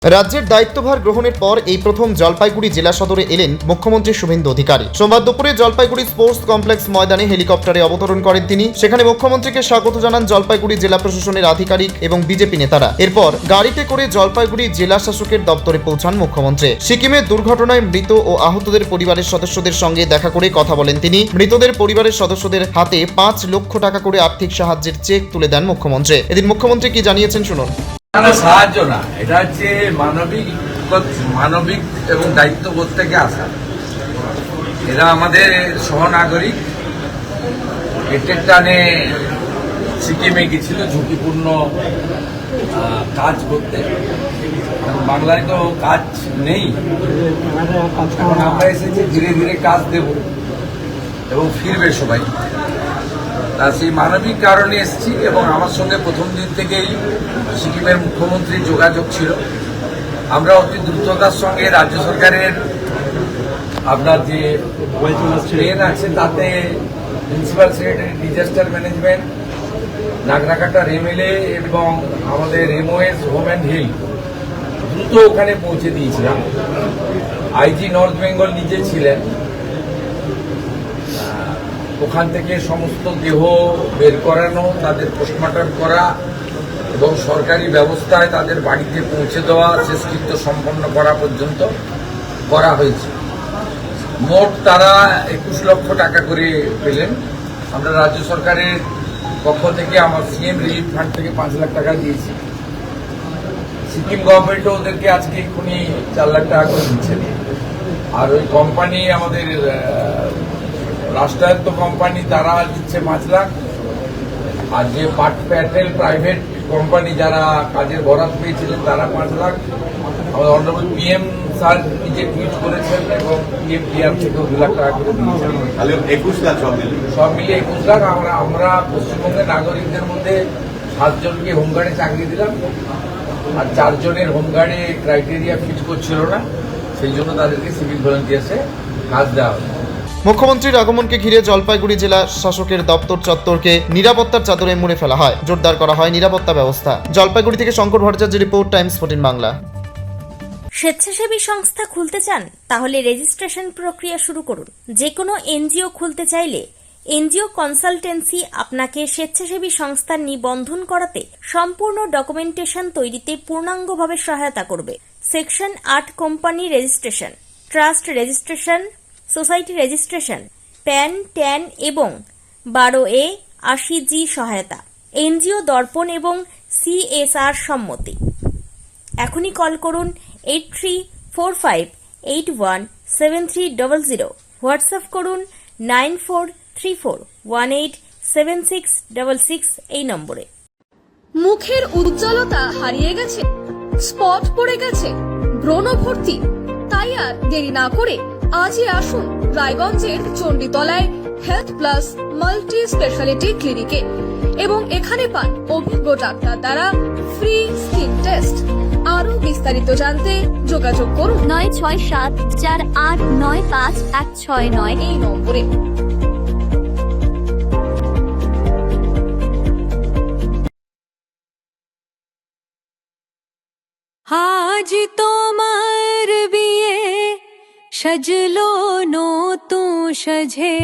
রাজ্যের দায়িত্বভার গ্রহণের পর এই প্রথম জলপাইগুড়ি জেলা সদরে এলেন মুখ্যমন্ত্রী শুভেন্দু অধিকারী। সোমবার দুপুরে জলপাইগুড়ি স্পোর্টস কমপ্লেক্স ময়দানে হেলিকপ্টারে অবতরণ করেন তিনি। সেখানে মুখ্যমন্ত্রীকে স্বাগত জানান জলপাইগুড়ি জেলা প্রশাসনের আধিকারিক এবং বিজেপি নেতারা। এরপর গাড়িতে করে জলপাইগুড়ি জেলা শাসকের দপ্তরে পৌঁছান মুখ্যমন্ত্রী। সিকিমের দুর্ঘটনায় মৃত ও আহতদের পরিবারের সদস্যদের সঙ্গে দেখা করে কথা বলেন তিনি। মৃতদের পরিবারের সদস্যদের হাতে 5 লক্ষ টাকা করে আর্থিক সাহায্যের চেক তুলে দেন মুখ্যমন্ত্রী। এদিন মুখ্যমন্ত্রী কি জানিয়েছেন শুনুন। সাহায্য না, এটা হচ্ছে মানবিক এবং দায়িত্ববোধ থেকে আসা। এরা আমাদের সহনাগরিক। পেটের টানে সিকিমে গেছিল ঝুঁকিপূর্ণ কাজ করতে। বাংলায় তো কাজ নেই, এখন আমরা এসেছি ধীরে ধীরে কাজ দেব এবং ফিরবে সবাই। তা সেই মানবিক কারণে এসেছি এবং আমার সঙ্গে প্রথম দিন থেকেই সিকিমের মুখ্যমন্ত্রীর যোগাযোগ ছিল। আমরা অতি দ্রুততার সঙ্গে রাজ্য সরকারের আপনার যে ট্রেন আছে তাতে প্রিন্সিপাল সেক্রেটারি ডিজাস্টার ম্যানেজমেন্ট, নাগরাকাটার এমএলএ এবং আমাদের এমওএস হোম অ্যান্ড হিল দ্রুত ওখানে পৌঁছে দিয়েছিলাম। আইজি নর্থ বেঙ্গল নিজে ছিলেন, ওখান থেকে সমস্ত দেহ বের করানো, তাদের পোস্টমর্টম করা এবং সরকারি ব্যবস্থায় তাদের বাড়িতে পৌঁছে দেওয়া, শেষকৃত্য সম্পন্ন করা পর্যন্ত করা হয়েছে। মোট তারা 21 লক্ষ টাকা করে পেলেন। আমরা রাজ্য সরকারের পক্ষ থেকে আমার সিএম রিলিফ ফান্ড থেকে 5 লাখ টাকা দিয়েছি। সিকিম গভর্নমেন্টও ওদেরকে আজকে এক্ষুনি 4 লাখ টাকা করে দিচ্ছেন। আর ওই কোম্পানি আমাদের রাষ্ট্রায়ত্ত কোম্পানি তারা দিচ্ছে 5 লাখ। আর যে প্যাটেল প্রাইভেট কোম্পানি যারা কাজের বরাদ পেয়েছিলেন তারা 5 লাখ। আমাদের অনারেবল পিএম স্যার নিজে টুইট করেছেন এবং পিএম পিআর থেকেও 2 লাখ টাকা করে দিয়েছেন। 21 লাখ সব মিলিয়ে 21 লাখ। আমরা পশ্চিমবঙ্গের নাগরিকদের মধ্যে 7 জনকে হোমগার্ডে চাকরি দিলাম, আর 4 জনের হোমগার্ডে ক্রাইটেরিয়া ফিট করছিল না, সেই জন্য তাদেরকে সিভিল ভলেন্টিয়ার্সে কাজ দেওয়া হলো। মুখ্যমন্ত্রীর আগমনকে ঘিরে জলপাইগুড়ি জেলা শাসকের দপ্তর চত্বরকে নিরাপত্তার চাদরে মুড়ে ফেলা হয়। জোরদার করা হয় নিরাপত্তা ব্যবস্থা। জলপাইগুড়ি থেকে শঙ্কর ভট্টাচার্যের রিপোর্ট, টাইমস 14 বাংলা। স্বেচ্ছাসেবী সংস্থা খুলতে চান? তাহলে রেজিস্ট্রেশন প্রক্রিয়া শুরু করুন। যে কোনো এনজিও খুলতে চাইলে এনজিও কনসালটেন্সি আপনাকে স্বেচ্ছাসেবী সংস্থার নিবন্ধন করাতে সম্পূর্ণ ডকুমেন্টেশন তৈরিতে পূর্ণাঙ্গভাবে সহায়তা করবে। Section 8 company registration, trust registration, society registration, pan, tan এবং 12A 80G সহায়তা, এনজিও দর্পণ এবং CSR সম্মতি। এখনই কল করুন 8345817300। হোয়াটসঅ্যাপ করুন 9434187666 এই নম্বরে। মুখের উজ্জ্বলতা হারিয়ে গেছে, স্পট পড়ে গেছে, ব্রণ ভর্তি, তাই আর দেরি না করে আজই আসুন রায়গঞ্জের চণ্ডীতলায় হেলথ প্লাস মাল্টি স্পেশালিটি ক্লিনিকে এবং এখানে পান অভিজ্ঞ ডাক্তার দ্বারা ফ্রি স্কিন টেস্ট। আরো বিস্তারিত জানতে যোগাযোগ করুন 9674895169 এই নম্বরে। আজ তোমার বিয়ে সাজলো নতুন সাজে।